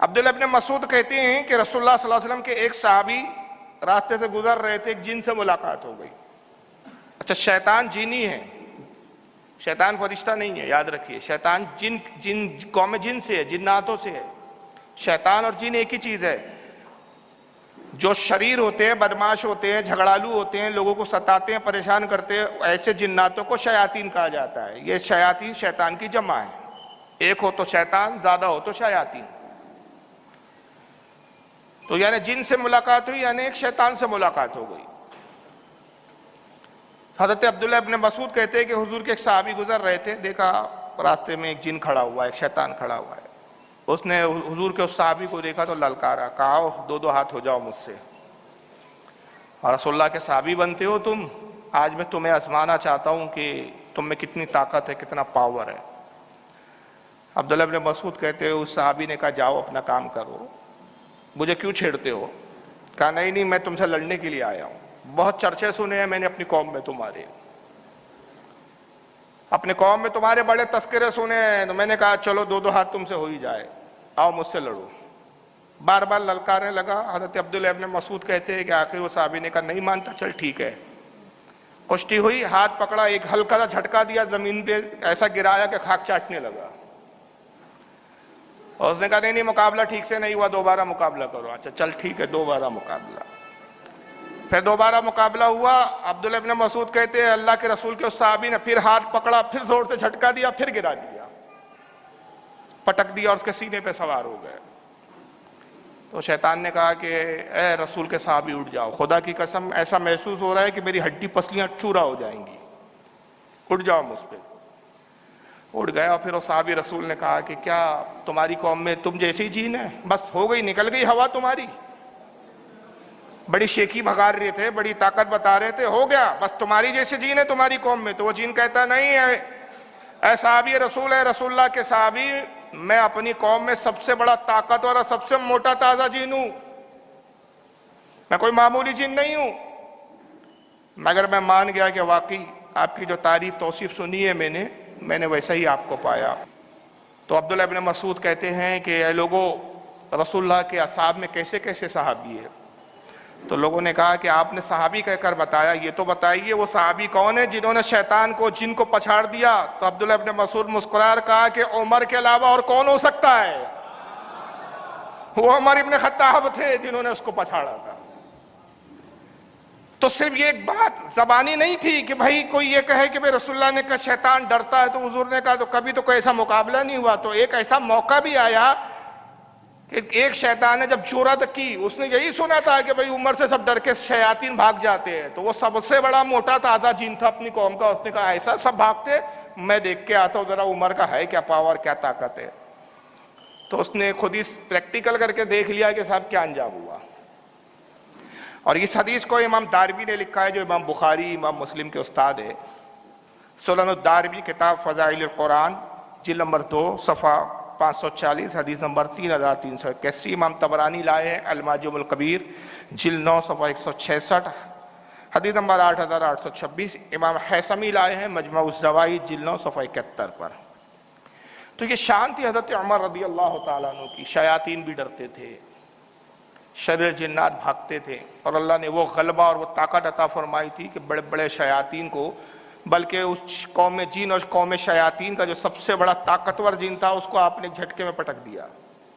عبداللہ ابن مسعود کہتے ہیں کہ رسول اللہ صلی اللہ علیہ وسلم کے ایک صحابی راستے سے گزر رہے تھے، ایک جن سے ملاقات ہو گئی۔ اچھا، شیطان جینی ہے، شیطان فرشتہ نہیں ہے، یاد رکھیے۔ شیطان قوم جن سے ہے، جناتوں سے ہے۔ شیطان اور جن ایک ہی چیز ہے۔ جو شریر ہوتے ہیں، بدماش ہوتے ہیں، جھگڑالو ہوتے ہیں، لوگوں کو ستاتے ہیں، پریشان کرتے ہیں، ایسے جناتوں کو شیاطین کہا جاتا ہے۔ یہ شیاطین شیطان کی جمع ہے، ایک ہو تو شیطان، زیادہ ہو تو شیاطین۔ تو یعنی جن سے ملاقات ہوئی یعنی ایک شیطان سے ملاقات ہو گئی۔ حضرت عبداللہ ابن مسعود کہتے ہیں کہ حضور کے ایک صحابی گزر رہے تھے، دیکھا راستے میں ایک جن کھڑا ہوا ہے، ایک شیطان کھڑا ہوا ہے۔ اس نے حضور کے اس صحابی کو دیکھا تو للکارا، کہا دو ہاتھ ہو جاؤ مجھ سے، اور رسول اللہ کے صحابی بنتے ہو تم، آج میں تمہیں آزمانا چاہتا ہوں کہ تم میں کتنی طاقت ہے، کتنا پاور ہے۔ عبداللہ ابن مسعود کہتے ہیں اس صحابی نے کہا جاؤ اپنا کام کرو، مجھے کیوں چھیڑتے ہو؟ کہا نہیں میں تم سے لڑنے کے لیے آیا ہوں، بہت چرچے سنے ہیں میں نے اپنی قوم میں تمہارے، اپنے قوم میں تمہارے بڑے تذکرے سنے ہیں، تو میں نے کہا چلو دو ہاتھ تم سے ہو ہی جائے، آؤ مجھ سے لڑو۔ بار بار للکارنے لگا۔ حضرت عبداللہ ابن مسعود کہتے ہیں کہ آخر وہ صحابی نے کہا نہیں مانتا، چل ٹھیک ہے۔ کشتی ہوئی، ہاتھ پکڑا، ایک ہلکا سا جھٹکا دیا، زمین پہ ایسا گرایا کہ خاک چاٹنے لگا، اور اس نے کہا نہیں مقابلہ ٹھیک سے نہیں ہوا، دوبارہ مقابلہ کرو۔ اچھا چل ٹھیک ہے، دوبارہ مقابلہ۔ پھر دوبارہ مقابلہ ہوا۔ عبداللہ ابن مسعود کہتے ہیں اللہ کے رسول کے اس صحابی نے پھر ہاتھ پکڑا، پھر زور سے جھٹکا دیا، پھر گرا دیا، پٹک دیا اور اس کے سینے پہ سوار ہو گئے۔ تو شیطان نے کہا کہ اے رسول کے صحابی اٹھ جاؤ، خدا کی قسم ایسا محسوس ہو رہا ہے کہ میری ہڈی پسلیاں چورا ہو جائیں گی، اٹھ جاؤ مجھ پہ۔ اٹھ گیا، اور پھر وہ صحابی رسول نے کہا کہ کیا تمہاری قوم میں تم جیسی جین ہے؟ بس ہو گئی، نکل گئی ہوا تمہاری، بڑی شیخی بھگا رہے تھے، بڑی طاقت بتا رہے تھے، ہو گیا، بس تمہاری جیسی جین ہے تمہاری قوم میں؟ تو وہ جین کہتا نہیں ہے، اے صحابی رسول ہے، رسول اللہ کے صحابی، میں اپنی قوم میں سب سے بڑا طاقتور اور سب سے موٹا تازہ جین ہوں، میں کوئی معمولی جین نہیں ہوں۔ مگر میں مان گیا کہ واقعی آپ کی جو تعریف توصیف سنی ہے میں نے ویسا ہی آپ کو پایا۔ تو عبداللہ ابن مسعود کہتے ہیں کہ اے لوگوں، رسول اللہ کے اصحاب میں کیسے کیسے صحابی ہے؟ تو لوگوں نے کہا کہ آپ نے صحابی کہہ کر بتایا، یہ تو بتائیے وہ صحابی کون ہے جنہوں نے شیطان کو، جن کو پچھاڑ دیا؟ تو عبداللہ ابن مسعود مسکرا کر کہا کہ عمر کے علاوہ اور کون ہو سکتا ہے؟ وہ عمر ابن خطاب تھے جنہوں نے اس کو پچھاڑا تھا۔ تو صرف یہ ایک بات زبانی نہیں تھی کہ بھائی کوئی یہ کہے کہ رسول اللہ نے کہا شیطان ڈرتا ہے، تو حضور نے کہا تو کبھی تو کوئی ایسا مقابلہ نہیں ہوا۔ تو ایک ایسا موقع بھی آیا کہ ایک شیطان نے جب جرأت کی، اس نے یہی سنا تھا کہ بھئی عمر سے سب ڈر کے شیاطین بھاگ جاتے ہیں، تو وہ سب سے بڑا موٹا تازہ جین تھا اپنی قوم کا، اس نے کہا ایسا سب بھاگتے، میں دیکھ کے آتا ہوں ذرا عمر کا ہے کیا پاور، کیا طاقت ہے۔ تو اس نے خود ہی پریکٹیکل کر کے دیکھ لیا کہ صاحب کیا انجام ہوا۔ اور اس حدیث کو امام دارمی نے لکھا ہے، جو امام بخاری، امام مسلم کے استاد ہے۔ سنن الدارمی کتاب فضائل القرآن، جلد نمبر 2 صفحہ 540، حدیث نمبر 3381۔ امام طبرانی لائے ہیں المعجم الکبیر، جلد 9 صفحہ 166، حدیث نمبر 8826۔ امام حیثمی لائے ہیں مجمع الزوائد، جلد 9 صفحہ 71 پر۔ تو یہ شان تھی حضرت عمر رضی اللہ تعالیٰ عنہ کی، شیاطین بھی ڈرتے تھے، شریر جنات بھاگتے تھے، اور اللہ نے وہ غلبہ اور وہ طاقت عطا فرمائی تھی کہ بڑے بڑے شیاطین کو، بلکہ اس قوم جین اور قوم شیاطین کا جو سب سے بڑا طاقتور جین تھا، اس کو آپ نے ایک جھٹکے میں پٹک دیا۔